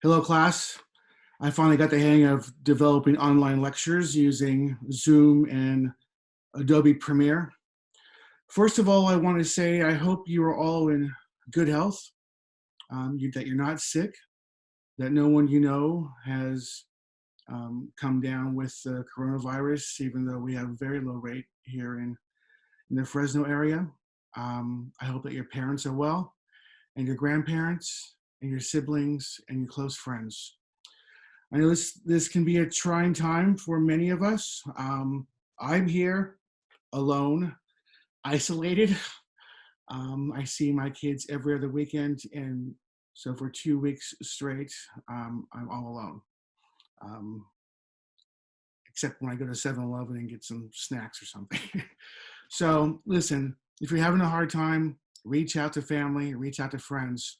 Hello, class. I finally got the hang of developing online lectures using Zoom and Adobe Premiere. First of all, I want to say I hope you are all in good health, that you're not sick, that no one you know has come down with the coronavirus, even though we have a very low rate here in the Fresno area. I hope that your parents are well, and your grandparents, and your siblings, and your close friends. I know this can be a trying time for many of us. I'm here alone, isolated. I see my kids every other weekend, and so for 2 weeks straight, I'm all alone. Um, except when I go to 7-Eleven and get some snacks or something. So listen, if you're having a hard time, reach out to family, reach out to friends,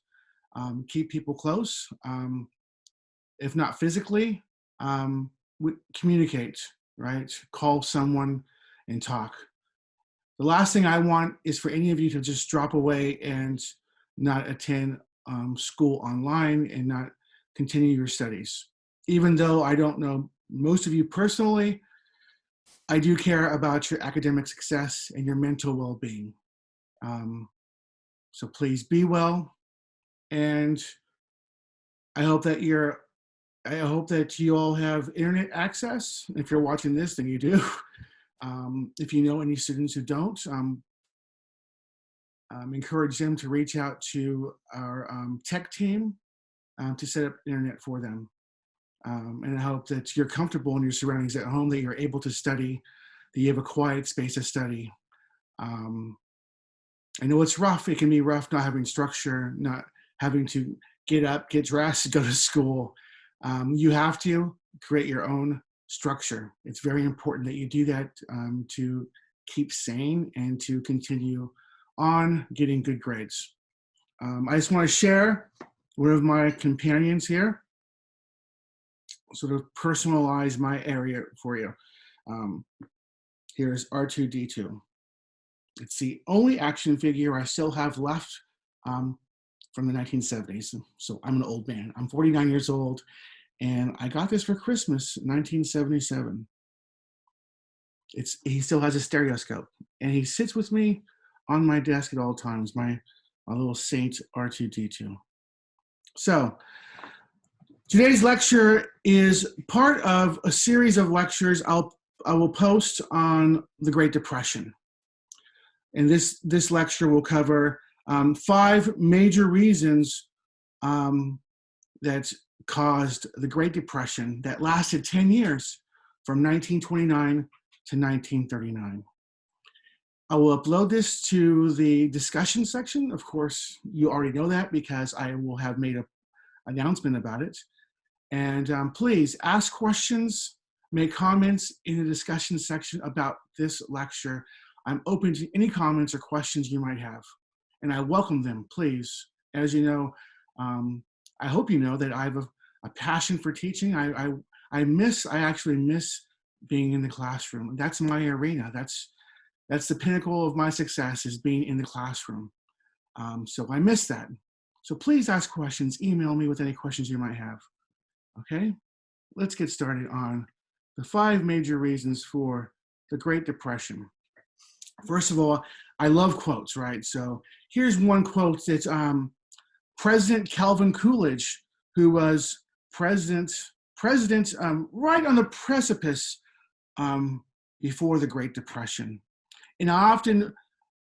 keep people close. If not physically, communicate, right? Call someone and talk. The last thing I want is for any of you to just drop away and not attend school online and not continue your studies. Even though I don't know most of you personally, I do care about your academic success and your mental well-being. So please be well, and I hope that you all have internet access. If you're watching this, then you do. If you know any students who don't, encourage them to reach out to our tech team to set up internet for them. And I hope that you're comfortable in your surroundings at home, that you're able to study, that you have a quiet space to study. I know it's rough. It can be rough not having structure, not having to get up, get dressed, go to school. You have to create your own structure. It's very important that you do that to keep sane and to continue on getting good grades. I just want to share one of my companions here, sort of personalize my area for you. Here's R2-D2. It's the only action figure I still have left from the 1970s. So I'm an old man. I'm 49 years old, and I got this for Christmas, 1977. He still has a stereoscope, and he sits with me on my desk at all times, my little Saint R2-D2. So today's lecture is part of a series of lectures I will post on the Great Depression. And this lecture will cover 5 major reasons that caused the Great Depression that lasted 10 years from 1929 to 1939. I will upload this to the discussion section. Of course, you already know that because I will have made an announcement about it. And please ask questions, make comments in the discussion section about this lecture. I'm open to any comments or questions you might have, and I welcome them, please. As you know, I hope you know that I have a passion for teaching. I actually miss being in the classroom. That's my arena. That's the pinnacle of my success, is being in the classroom. So I miss that. So please ask questions, email me with any questions you might have. Okay, let's get started on the 5 major reasons for the Great Depression. First of all, I love quotes, right? So here's one quote that President Calvin Coolidge, who was president right on the precipice before the Great Depression. And I often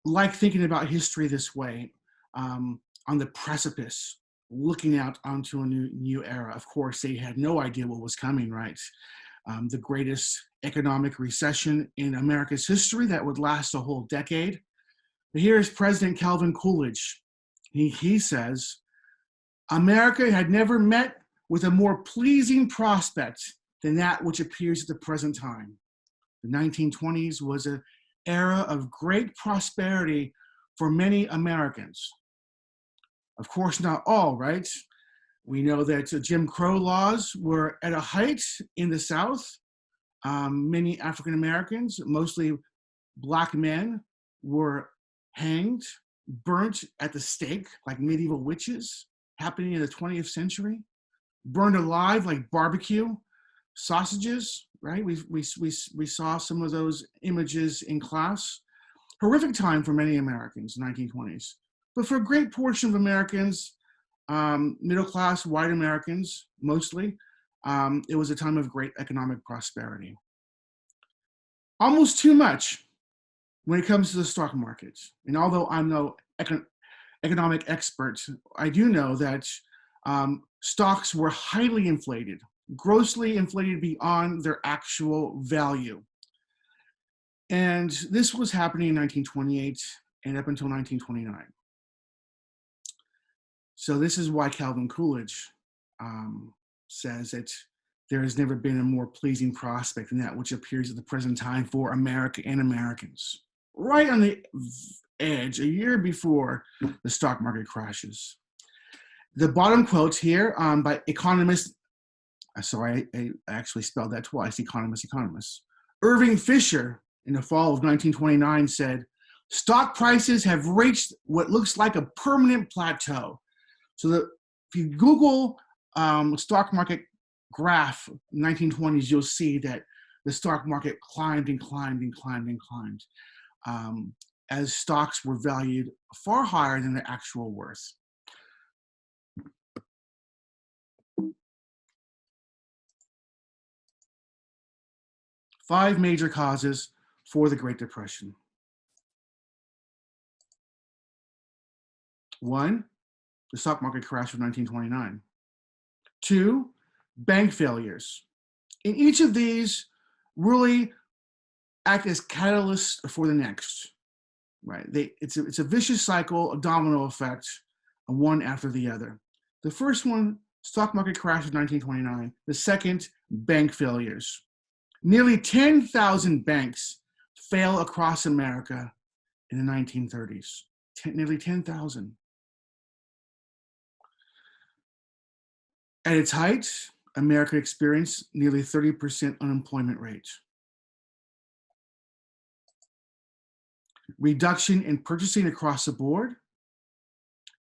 like thinking about history this way, on the precipice, looking out onto a new era. Of course, they had no idea what was coming, right? The greatest economic recession in America's history that would last a whole decade. But here's President Calvin Coolidge. He says, America had never met with a more pleasing prospect than that which appears at the present time. The 1920s was an era of great prosperity for many Americans. Of course, not all, right? We know that Jim Crow laws were at a height in the South. Many African Americans, mostly Black men, were hanged, burnt at the stake like medieval witches, happening in the 20th century. burned alive like barbecue sausages, right? We saw some of those images in class. Horrific time for many Americans, 1920s. But for a great portion of Americans, middle class, white Americans mostly, it was a time of great economic prosperity. Almost too much when it comes to the stock market. And although I'm no economic expert, I do know that stocks were highly inflated, grossly inflated beyond their actual value. And this was happening in 1928 and up until 1929. So this is why Calvin Coolidge says that there has never been a more pleasing prospect than that which appears at the present time for America and Americans. Right on the edge, a year before the stock market crashes. The bottom quote here by economist, sorry, I actually spelled that twice, economist. Irving Fisher in the fall of 1929 said, stock prices have reached what looks like a permanent plateau. So that if you Google stock market graph 1920s, you'll see that the stock market climbed and climbed and climbed and climbed as stocks were valued far higher than their actual worth. Five major causes for the Great Depression. One, the stock market crash of 1929. Two, bank failures. And each of these really act as catalysts for the next, right? It's a vicious cycle, a domino effect, one after the other. The first one, stock market crash of 1929. The second, bank failures. Nearly 10,000 banks fail across America in the 1930s. Nearly 10,000. At its height, America experienced nearly 30% unemployment rate. Reduction in purchasing across the board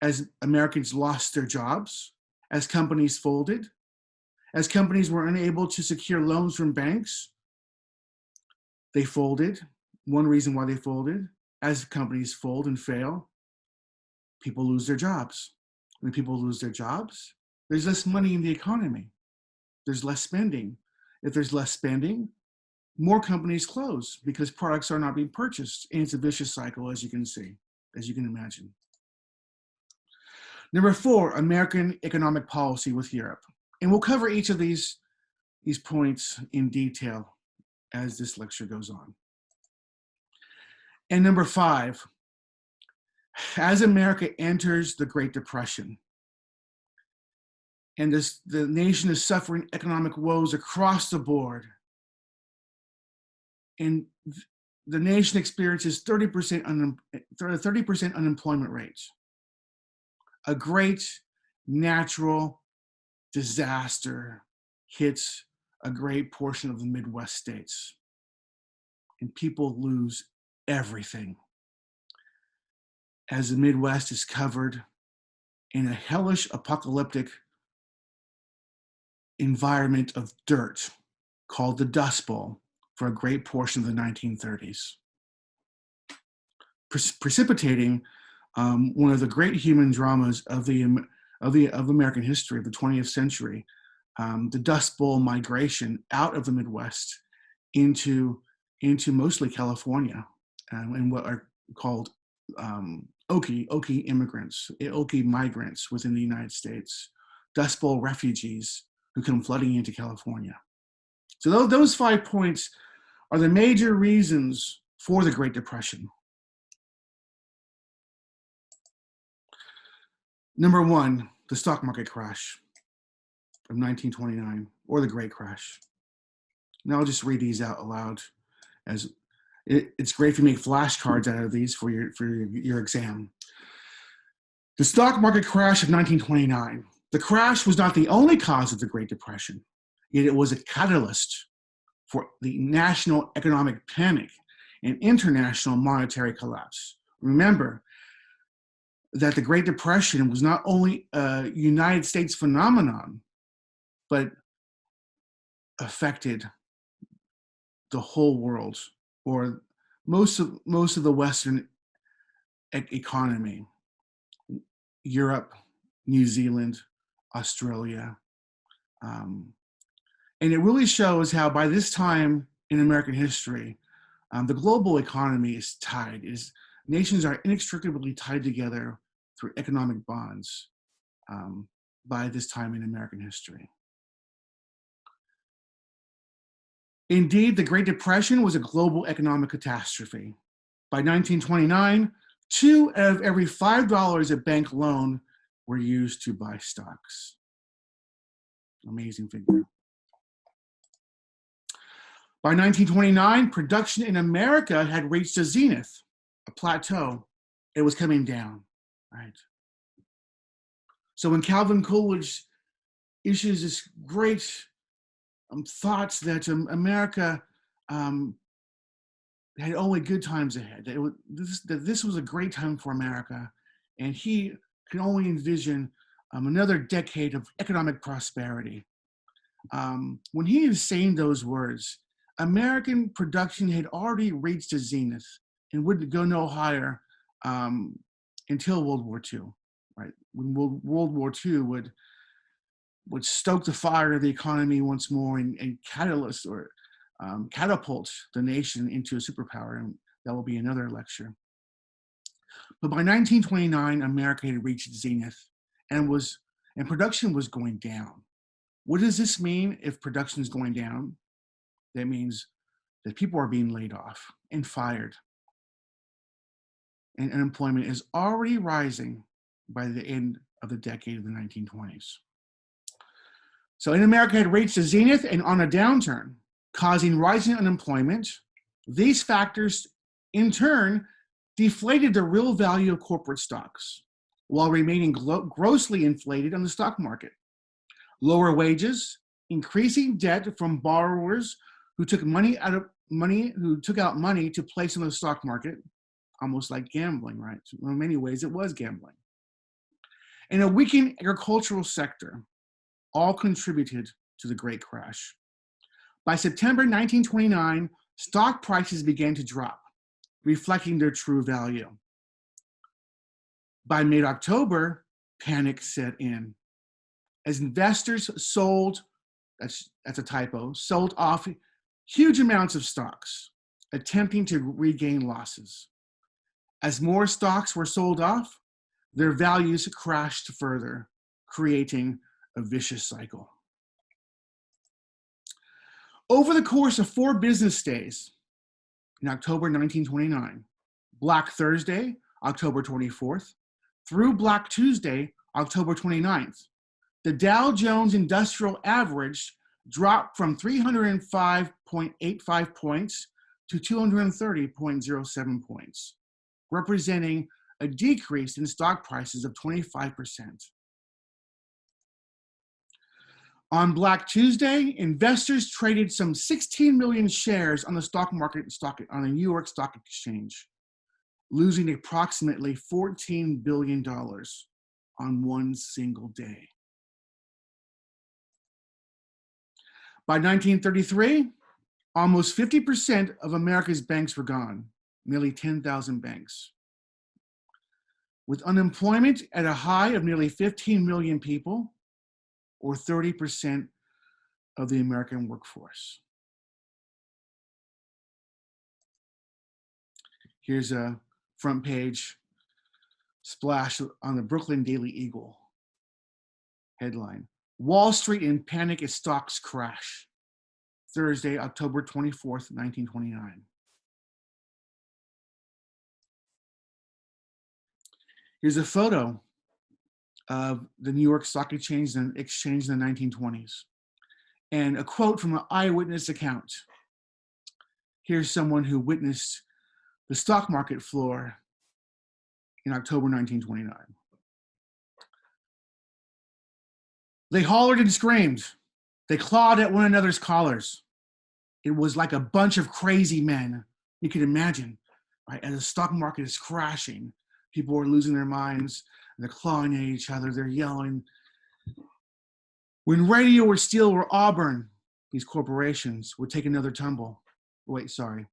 as Americans lost their jobs, as companies folded, as companies were unable to secure loans from banks. They folded. One reason why they folded, as companies fold and fail, people lose their jobs. When people lose their jobs, there's less money in the economy. There's less spending. If there's less spending, more companies close because products are not being purchased. And it's a vicious cycle, as you can see, as you can imagine. Number four, American economic policy with Europe. And we'll cover each of these points in detail as this lecture goes on. And number five, as America enters the Great Depression, and the nation is suffering economic woes across the board, and the nation experiences 30% unemployment rates. A great natural disaster hits a great portion of the Midwest states, and people lose everything as the Midwest is covered in a hellish apocalyptic environment of dirt called the Dust Bowl for a great portion of the 1930s, precipitating one of the great human dramas of American history of the 20th century, the Dust Bowl migration out of the Midwest into mostly California, and what are called Okie immigrants, Okie migrants within the United States, Dust Bowl refugees who come flooding into California. So those 5 points are the major reasons for the Great Depression. Number one, the stock market crash of 1929, or the Great Crash. Now I'll just read these out aloud. As it's great if you make flashcards out of these for your exam. The stock market crash of 1929. The crash was not the only cause of the Great Depression, yet it was a catalyst for the national economic panic and international monetary collapse. Remember that the Great Depression was not only a United States phenomenon, but affected the whole world, or most of the Western economy. Europe, New Zealand, Australia. And it really shows how by this time in American history, the global economy is tied. Nations are inextricably tied together through economic bonds by this time in American history. Indeed, the Great Depression was a global economic catastrophe. By 1929, 2 out of every $5 a bank loan were used to buy stocks. Amazing figure. By 1929, production in America had reached a zenith, a plateau. It was coming down, right? So when Calvin Coolidge issues this great thoughts that America had only good times ahead, that this was a great time for America, and he could only envision another decade of economic prosperity. When he is saying those words, American production had already reached a zenith and would go no higher until World War II, right? When World War II would stoke the fire of the economy once more and catalyst or catapult the nation into a superpower, and that will be another lecture. But by 1929, America had reached its zenith and production was going down. What does this mean if production is going down? That means that people are being laid off and fired. And unemployment is already rising by the end of the decade of the 1920s. So in America had reached a zenith and on a downturn, causing rising unemployment. These factors, in turn, deflated the real value of corporate stocks, while remaining grossly inflated on the stock market. Lower wages, increasing debt from borrowers who took out money to place in the stock market, almost like gambling, right? So in many ways, it was gambling. And a weakened agricultural sector all contributed to the Great Crash. By September 1929, stock prices began to drop, reflecting their true value. By mid-October, panic set in. As investors sold, that's a typo, sold off huge amounts of stocks, attempting to regain losses. As more stocks were sold off, their values crashed further, creating a vicious cycle. Over the course of 4 business days in October 1929, Black Thursday, October 24th, through Black Tuesday, October 29th, the Dow Jones Industrial Average dropped from 305.85 points to 230.07 points, representing a decrease in stock prices of 25%. On Black Tuesday, investors traded some 16 million shares on the stock market on the New York Stock Exchange, losing approximately $14 billion on one single day. By 1933, almost 50% of America's banks were gone, nearly 10,000 banks. With unemployment at a high of nearly 15 million people, or 30% of the American workforce. Here's a front page splash on the Brooklyn Daily Eagle. Headline: Wall Street in panic as stocks crash. Thursday, October 24th, 1929. Here's a photo of the New York Stock Exchange in the 1920s, and a quote from an eyewitness account. Here's someone who witnessed the stock market floor in October 1929. They hollered and screamed. They clawed at one another's collars. It was like a bunch of crazy men. You can imagine, right? As the stock market is crashing, people are losing their minds. They're clawing at each other. They're yelling. When radio or steel or Auburn, these corporations would take another tumble. Wait, sorry.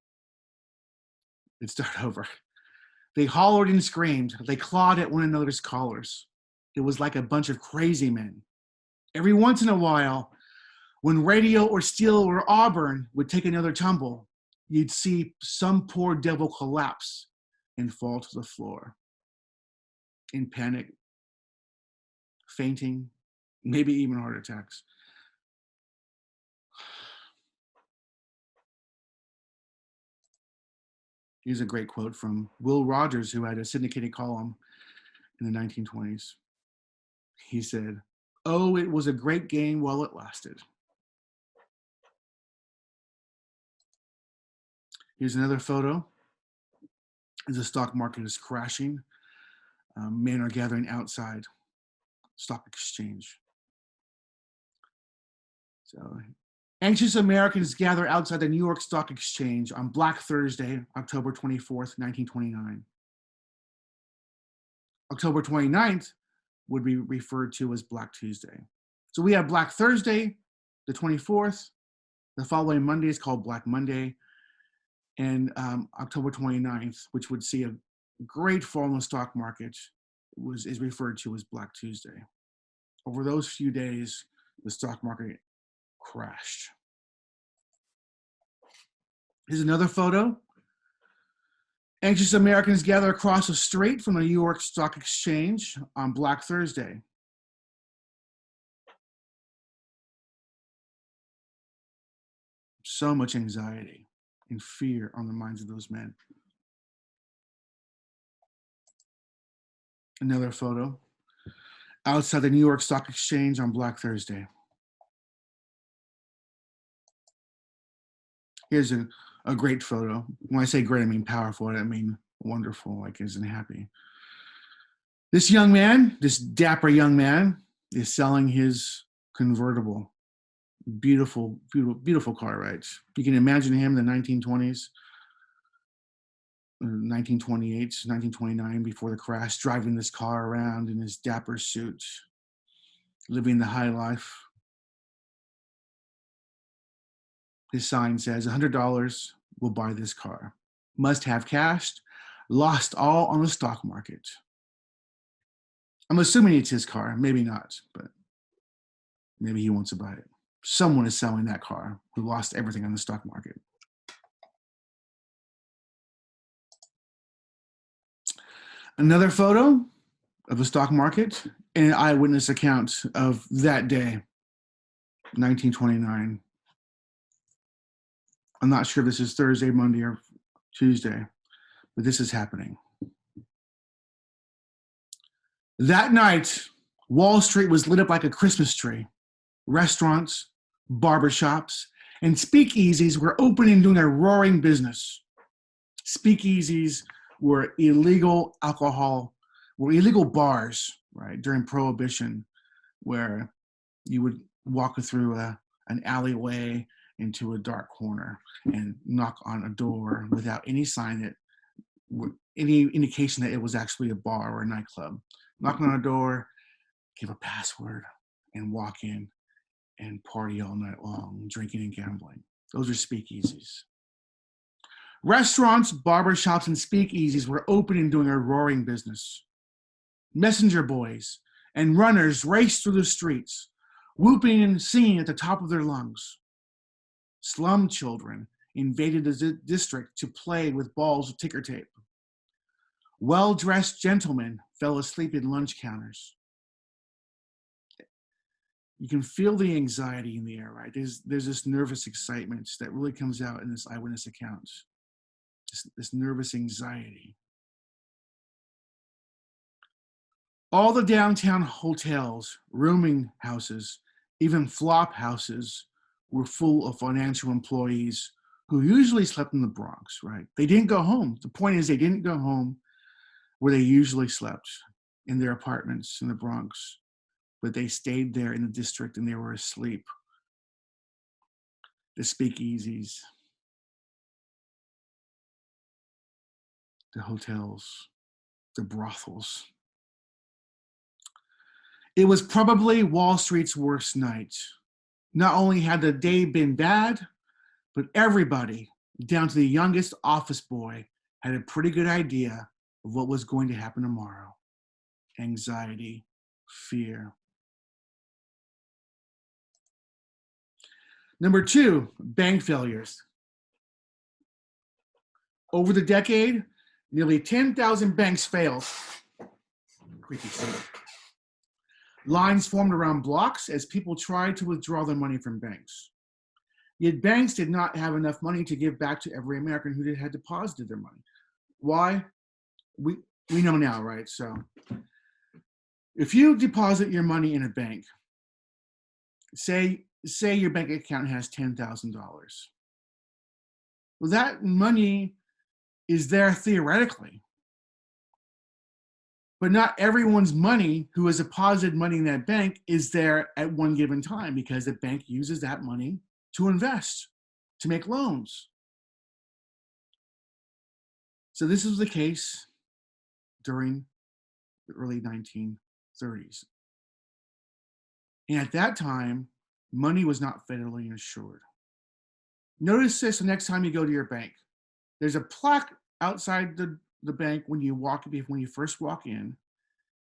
Let's start over. They hollered and screamed. They clawed at one another's collars. It was like a bunch of crazy men. Every once in a while, when radio or steel or Auburn would take another tumble, you'd see some poor devil collapse and fall to the floor in panic, fainting, maybe even heart attacks. Here's a great quote from Will Rogers, who had a syndicated column in the 1920s. He said, "Oh, it was a great game while it lasted." Here's another photo as the stock market is crashing. Men are gathering outside stock exchange. So, anxious Americans gather outside the New York Stock Exchange on Black Thursday, October 24th, 1929. October 29th would be referred to as Black Tuesday. So we have Black Thursday, the 24th. The following Monday is called Black Monday. And October 29th, which would see a great fall in the stock market, is referred to as Black Tuesday. Over those few days, the stock market crashed. Here's another photo. Anxious Americans gather across the street from the New York Stock Exchange on Black Thursday. So much anxiety and fear on the minds of those men. Another photo. Outside the New York Stock Exchange on Black Thursday. Here's a great photo. When I say great, I mean powerful. I mean wonderful, like isn't happy. This young man, this dapper young man, is selling his convertible. Beautiful, beautiful, beautiful car, right? You can imagine him in the 1920s, 1928, 1929, before the crash, driving this car around in his dapper suit, living the high life. His sign says, $100 will buy this car. Must have cash, lost all on the stock market. I'm assuming it's his car, maybe not, but maybe he wants to buy it. Someone is selling that car who lost everything on the stock market. Another photo of the stock market and an eyewitness account of that day, 1929. I'm not sure if this is Thursday, Monday, or Tuesday, but this is happening. That night, Wall Street was lit up like a Christmas tree. Restaurants, barbershops, and speakeasies were open and doing a roaring business. Speakeasies were illegal bars, right, during Prohibition, where you would walk through an alleyway into a dark corner and knock on a door without any sign that, any indication that it was actually a bar or a nightclub. Knock on a door, give a password, and walk in and party all night long, drinking and gambling. Those are speakeasies. Restaurants, barbershops, and speakeasies were open and doing a roaring business. Messenger boys and runners raced through the streets, whooping and singing at the top of their lungs. Slum children invaded the district to play with balls of ticker tape. Well-dressed gentlemen fell asleep in lunch counters. You can feel the anxiety in the air, right? There's this nervous excitement that really comes out in this eyewitness account. This nervous anxiety. All the downtown hotels, rooming houses, even flop houses were full of financial employees who usually slept in the Bronx, right? They didn't go home. The point is they didn't go home where they usually slept, in their apartments in the Bronx, but they stayed there in the district and they were asleep. The speakeasies, the hotels, the brothels. It was probably Wall Street's worst night. Not only had the day been bad, but everybody, down to the youngest office boy, had a pretty good idea of what was going to happen tomorrow. Anxiety, fear. Number two, bank failures. Over the decade, nearly 10,000 banks failed. Creepy stuff. Lines formed around blocks as people tried to withdraw their money from banks. Yet banks did not have enough money to give back to every American who had deposited their money. Why? We know now, right? So if you deposit your money in a bank, say your bank account has $10,000. Well, that money is there theoretically, but not everyone's money who has deposited money in that bank is there at one given time, because the bank uses that money to invest, to make loans. So this was the case during the early 1930s. And at that time, money was not federally insured. Notice this the next time you go to your bank. There's a plaque outside the bank when you first walk in,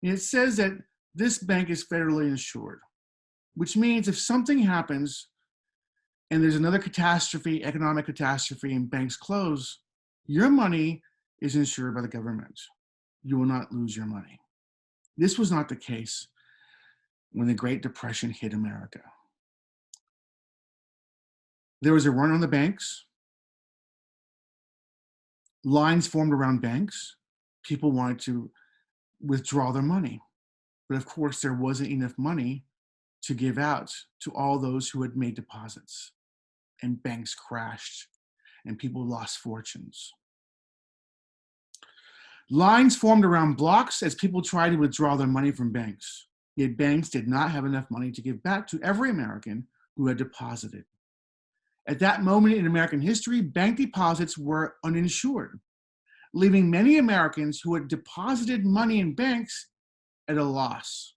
and it says that this bank is federally insured, which means if something happens and there's another catastrophe, economic catastrophe, and banks close, your money is insured by the government. You will not lose your money. This was not the case when the Great Depression hit America. There was a run on the banks. Lines formed around banks. People wanted to withdraw their money. But of course, there wasn't enough money to give out to all those who had made deposits. And banks crashed and people lost fortunes. Lines formed around blocks as people tried to withdraw their money from banks. Yet banks did not have enough money to give back to every American who had deposited. At that moment in American history, bank deposits were uninsured, leaving many Americans who had deposited money in banks at a loss.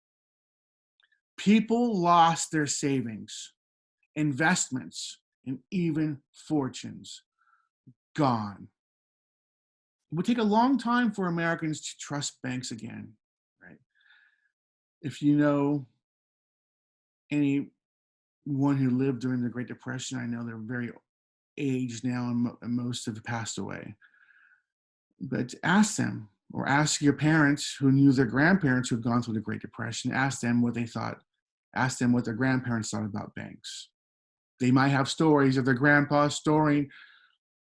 People lost their savings, investments, and even fortunes. Gone. It would take a long time for Americans to trust banks again, right? If you know anyone who lived during the Great Depression, I know they're very aged now and most have passed away. But ask them, or ask your parents who knew their grandparents who had gone through the Great Depression, ask them what they thought, ask them what their grandparents thought about banks. They might have stories of their grandpa storing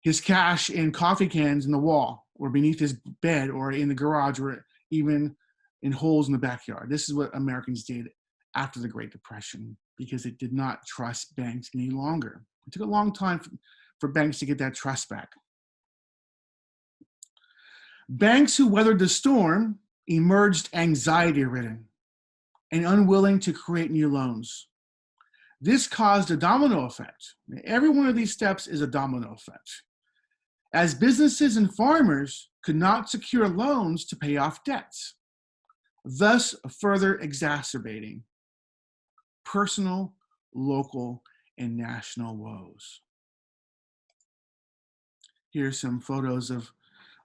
his cash in coffee cans in the wall, or beneath his bed, or in the garage, or even in holes in the backyard. This is what Americans did after the Great Depression, because it did not trust banks any longer. It took a long time for banks to get that trust back. Banks who weathered the storm emerged anxiety-ridden and unwilling to create new loans. This caused a domino effect. Every one of these steps is a domino effect. As businesses and farmers could not secure loans to pay off debts, thus further exacerbating personal, local, and national woes. Here's some photos of,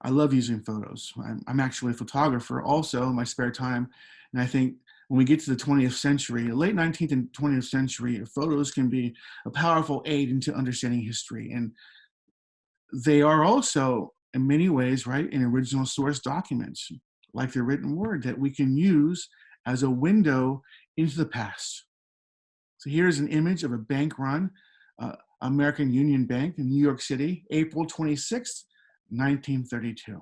I love using photos. I'm actually a photographer also in my spare time, and I think when we get to the 20th century, late 19th and 20th century, photos can be a powerful aid into understanding history. And they are also, in many ways, right, in original source documents, like the written word, that we can use as a window into the past. So here's an image of a bank run, American Union Bank in New York City, April 26th, 1932.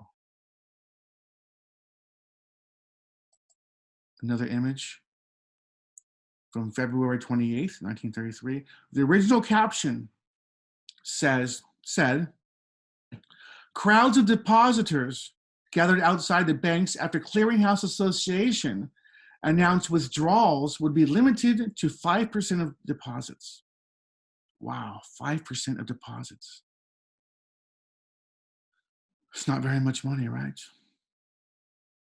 Another image from February 28th, 1933. The original caption said, crowds of depositors gathered outside the banks after Clearinghouse Association announced withdrawals would be limited to 5% of deposits. Wow, 5% of deposits. It's not very much money, right?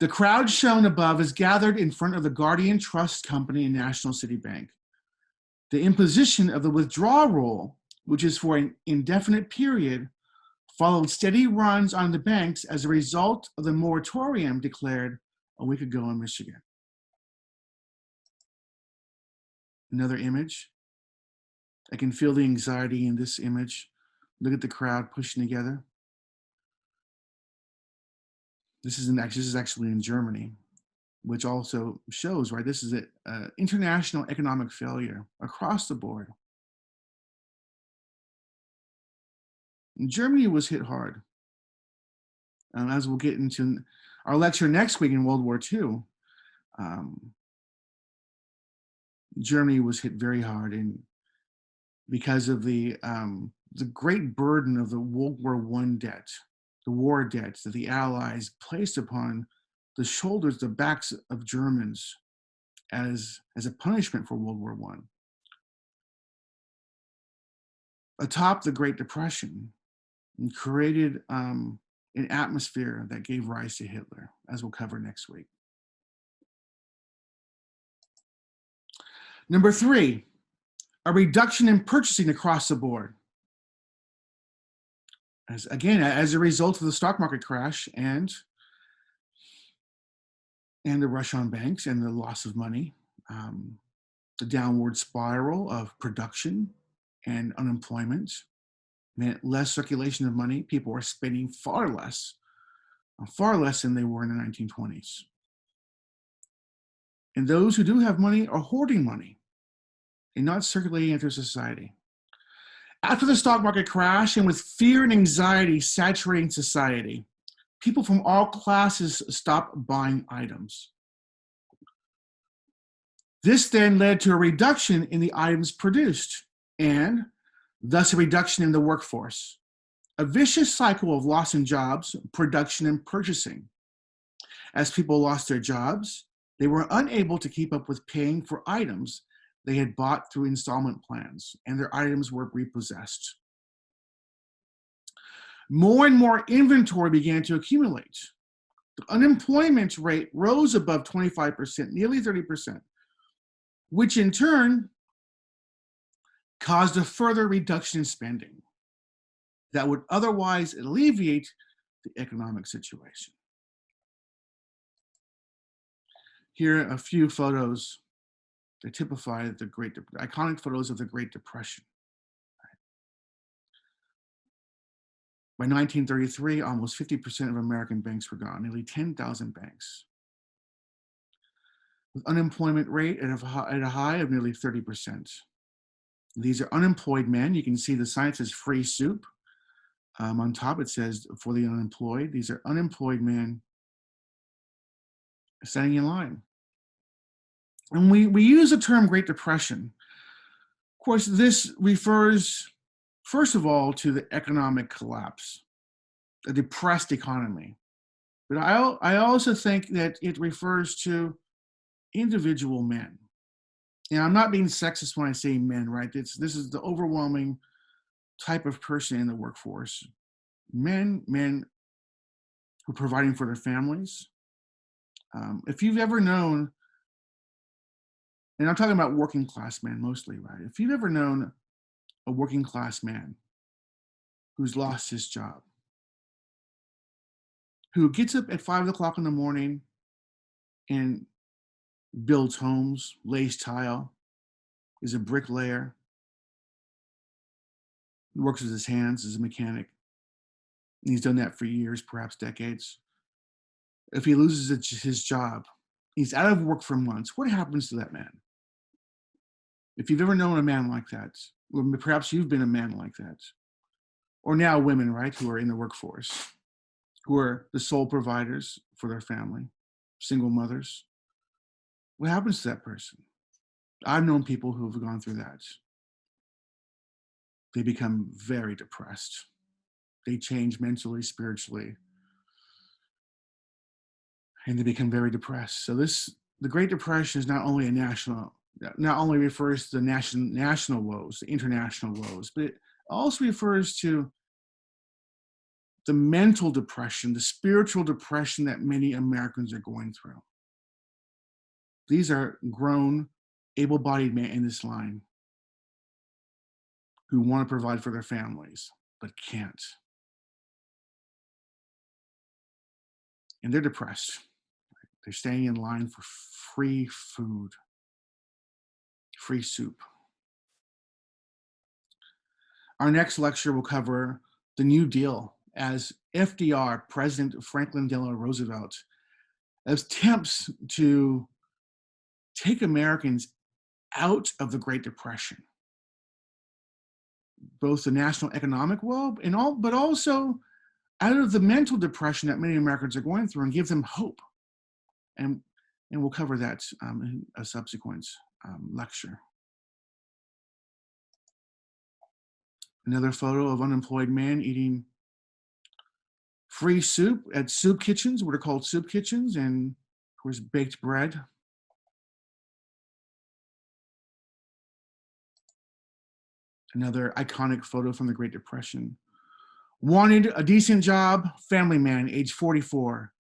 The crowd shown above is gathered in front of the Guardian Trust Company and National City Bank. The imposition of the withdrawal rule, which is for an indefinite period, followed steady runs on the banks as a result of the moratorium declared a week ago in Michigan. Another image. I can feel the anxiety in this image. Look at the crowd pushing together. This is actually in Germany, which also shows, right, this is an international economic failure across the board. And Germany was hit hard. As we'll get into our lecture next week in World War II, Germany was hit very hard, and because of the great burden of the World War I debt, the war debts that the Allies placed upon the shoulders, the backs of Germans as a punishment for World War I. Atop the Great Depression, and created an atmosphere that gave rise to Hitler, as we'll cover next week. Number 3, a reduction in purchasing across the board. As a result of the stock market crash and the rush on banks and the loss of money, the downward spiral of production and unemployment meant less circulation of money. People are spending far less than they were in the 1920s. And those who do have money are hoarding money and not circulating it through society. After the stock market crash, and with fear and anxiety saturating society, people from all classes stopped buying items. This then led to a reduction in the items produced, and thus a reduction in the workforce. A vicious cycle of loss in jobs, production, and purchasing. As people lost their jobs, they were unable to keep up with paying for items they had bought through installment plans, and their items were repossessed. More and more inventory began to accumulate. The unemployment rate rose above 25%, nearly 30%, which in turn caused a further reduction in spending that would otherwise alleviate the economic situation. Here are a few photos that typify the iconic photos of the Great Depression. By 1933, almost 50% of American banks were gone, nearly 10,000 banks, with unemployment rate at a high of nearly 30%. These are unemployed men. You can see the sign says free soup. On top it says for the unemployed. These are unemployed men standing in line. And we use the term Great Depression. Of course, this refers, first of all, to the economic collapse, a depressed economy. But I also think that it refers to individual men. And I'm not being sexist when I say men, right? This is the overwhelming type of person in the workforce. Men who are providing for their families. If you've ever known, and I'm talking about working class men mostly, right? If you've ever known a working class man who's lost his job, who gets up at 5 o'clock in the morning and builds homes, lays tile, is a bricklayer, works with his hands as a mechanic. And he's done that for years, perhaps decades. If he loses his job, he's out of work for months, what happens to that man? If you've ever known a man like that, or perhaps you've been a man like that, or now women, right, who are in the workforce, who are the sole providers for their family, single mothers, what happens to that person? I've known people who have gone through that. They become very depressed. They change mentally, spiritually, and they become very depressed. So the Great Depression is not only refers to the national woes, the international woes, but it also refers to the mental depression, the spiritual depression that many Americans are going through. These are grown, able-bodied men in this line who want to provide for their families, but can't. And they're depressed. They're staying in line for free food, free soup. Our next lecture will cover the New Deal as FDR, President Franklin Delano Roosevelt, attempts to take Americans out of the Great Depression, both the national economic woe and all, but also out of the mental depression that many Americans are going through, and give them hope. And we'll cover that in a subsequent lecture. Another photo of unemployed man eating free soup at soup kitchens, what are called soup kitchens, and of course baked bread. Another iconic photo from the Great Depression. Wanted a decent job, family man, age 44.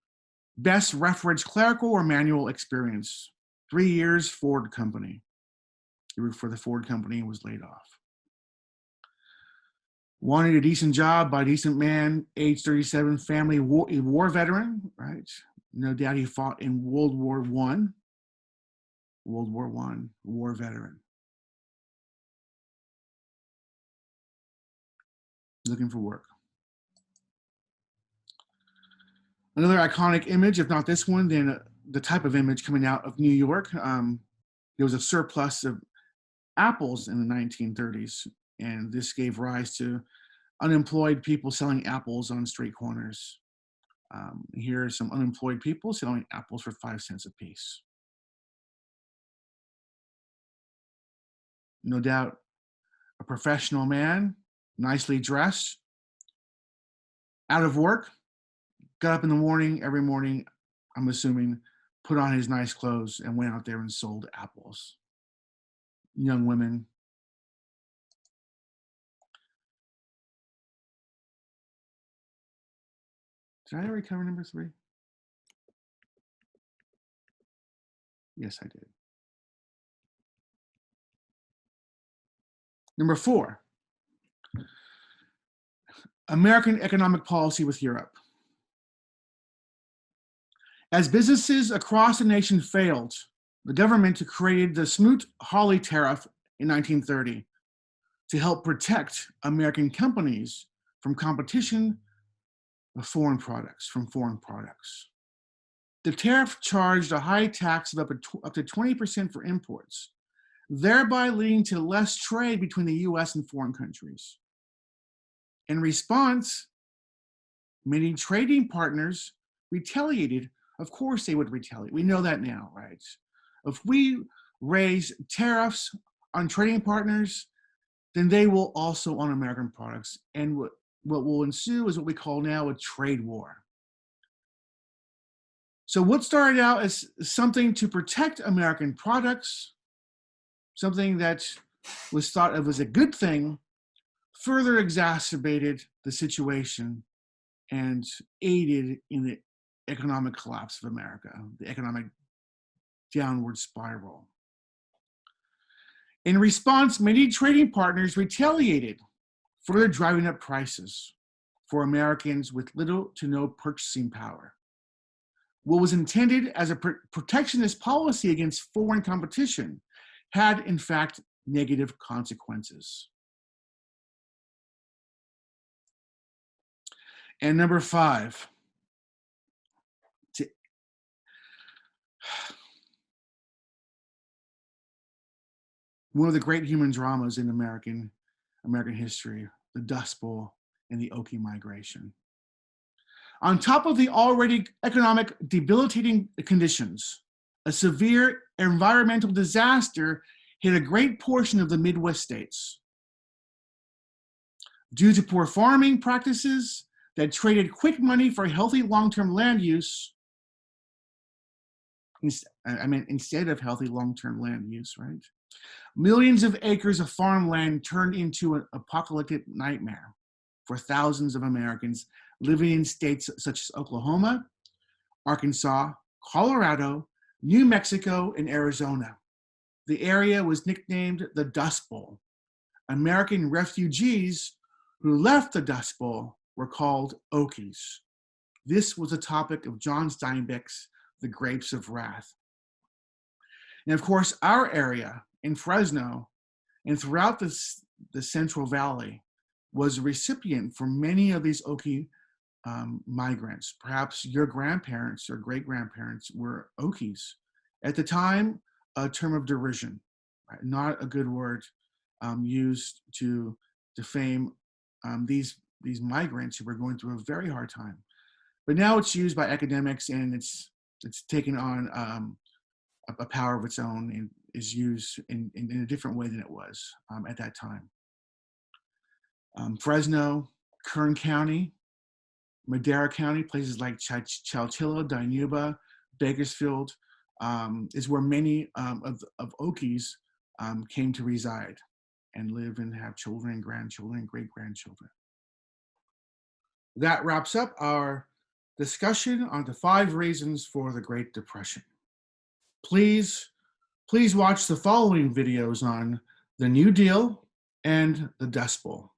Best reference clerical or manual experience. 3 years, Ford Company. He worked for the Ford Company and was laid off. Wanted a decent job by a decent man, age 37, family war veteran, right? No doubt he fought in World War I. World War I, war veteran. Looking for work. Another iconic image, if not this one, then the type of image coming out of New York. There was a surplus of apples in the 1930s, and this gave rise to unemployed people selling apples on street corners. Here are some unemployed people selling apples for 5 cents a piece. No doubt a professional man, nicely dressed, out of work, got up in the morning, every morning, I'm assuming, put on his nice clothes and went out there and sold apples. Young women. Did I already cover number 3? Yes, I did. Number 4, American economic policy with Europe. As businesses across the nation failed, the government created the Smoot-Hawley tariff in 1930 to help protect American companies from competition of foreign products. The tariff charged a high tax of up to 20% for imports, thereby leading to less trade between the US and foreign countries. In response, many trading partners retaliated. Of course they would retaliate. We know that now, right? If we raise tariffs on trading partners, then they will also on American products. And what will ensue is what we call now a trade war. So what started out as something to protect American products, something that was thought of as a good thing, further exacerbated the situation and aided in the economic collapse of America, the economic downward spiral. In response, many trading partners retaliated, further driving up prices for Americans with little to no purchasing power. What was intended as a protectionist policy against foreign competition had, in fact, negative consequences. And number 5, one of the great human dramas in American history, the Dust Bowl and the Okie migration. On top of the already economic debilitating conditions, a severe environmental disaster hit a great portion of the Midwest states. Due to poor farming practices that traded quick money for healthy long-term land use, instead of healthy long-term land use, right? Millions of acres of farmland turned into an apocalyptic nightmare for thousands of Americans living in states such as Oklahoma, Arkansas, Colorado, New Mexico, and Arizona. The area was nicknamed the Dust Bowl. American refugees who left the Dust Bowl were called Okies. This was a topic of John Steinbeck's The Grapes of Wrath. And of course, our area in Fresno and throughout the Central Valley was a recipient for many of these Okie migrants. Perhaps your grandparents or great-grandparents were Okies. At the time, a term of derision, right? Not a good word used to defame these migrants who were going through a very hard time. But now it's used by academics, and it's taken on a power of its own and is used in a different way than it was at that time. Fresno, Kern County, Madera County, places like Chowchilla, Dinuba, Bakersfield, is where many of Okies came to reside and live and have children and grandchildren and great-grandchildren. That wraps up our discussion on the 5 reasons for the Great Depression. Please watch the following videos on the New Deal and the Dust Bowl.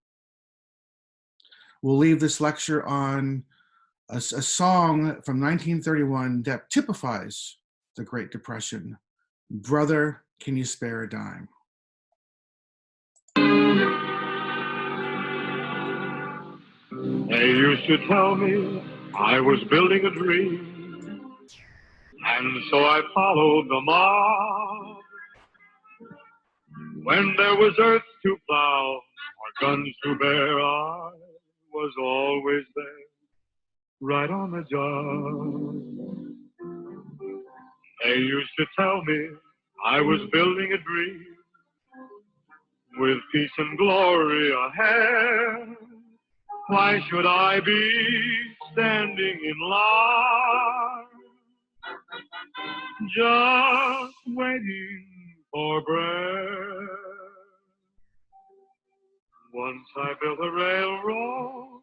We'll leave this lecture on a song from 1931 that typifies the Great Depression. Brother, can you spare a dime? They used to tell me I was building a dream, and so I followed the mob. When there was earth to plow or guns to bear, I was always there, right on the job. They used to tell me I was building a dream, with peace and glory ahead. Why should I be standing in line, just waiting for breath? Once I built a railroad,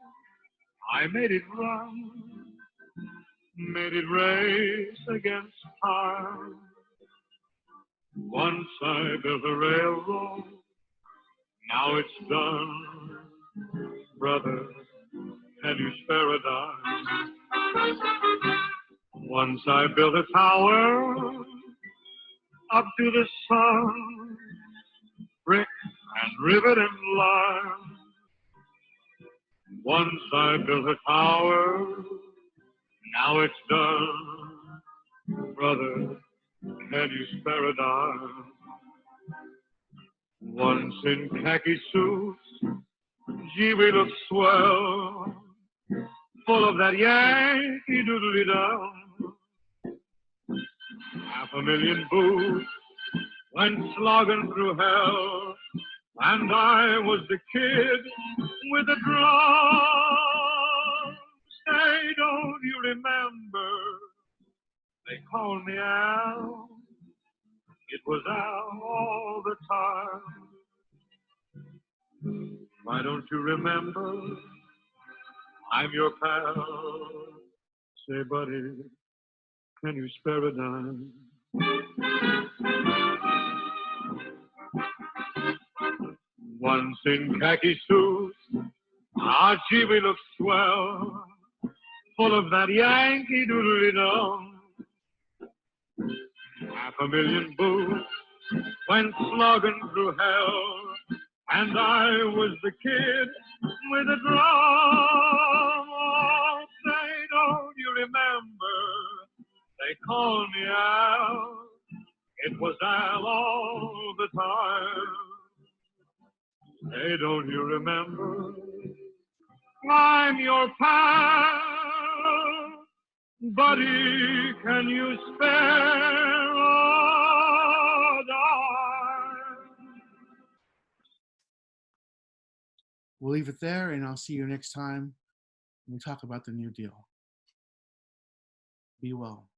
I made it run, made it race against time. Once I built a railroad, now it's done. Brother, can you spare a dime? Once I built a tower up to the sun, brick and rivet and lime. Once I built a tower, now it's done. Brother, can you spare a dime? Once in khaki suits, gee, we look swell, full of that Yankee doodly-dum. 500,000 boots went slogging through hell, and I was the kid with the drum. Say, don't you remember? They called me Al. It was Al all the time. Why don't you remember? I'm your pal. Say, buddy, can you spare a dime? Once in khaki suits, ah, gee, we look swell, full of that Yankee doodly-dum. 500,000 boots went slogging through hell, and I was the kid with a drum. Oh, say, don't you remember? They called me Al. It was Al all the time. Hey, don't you remember? I'm your pal. Buddy, can you spare a dime? We'll leave it there, and I'll see you next time when we talk about the New Deal. Be well.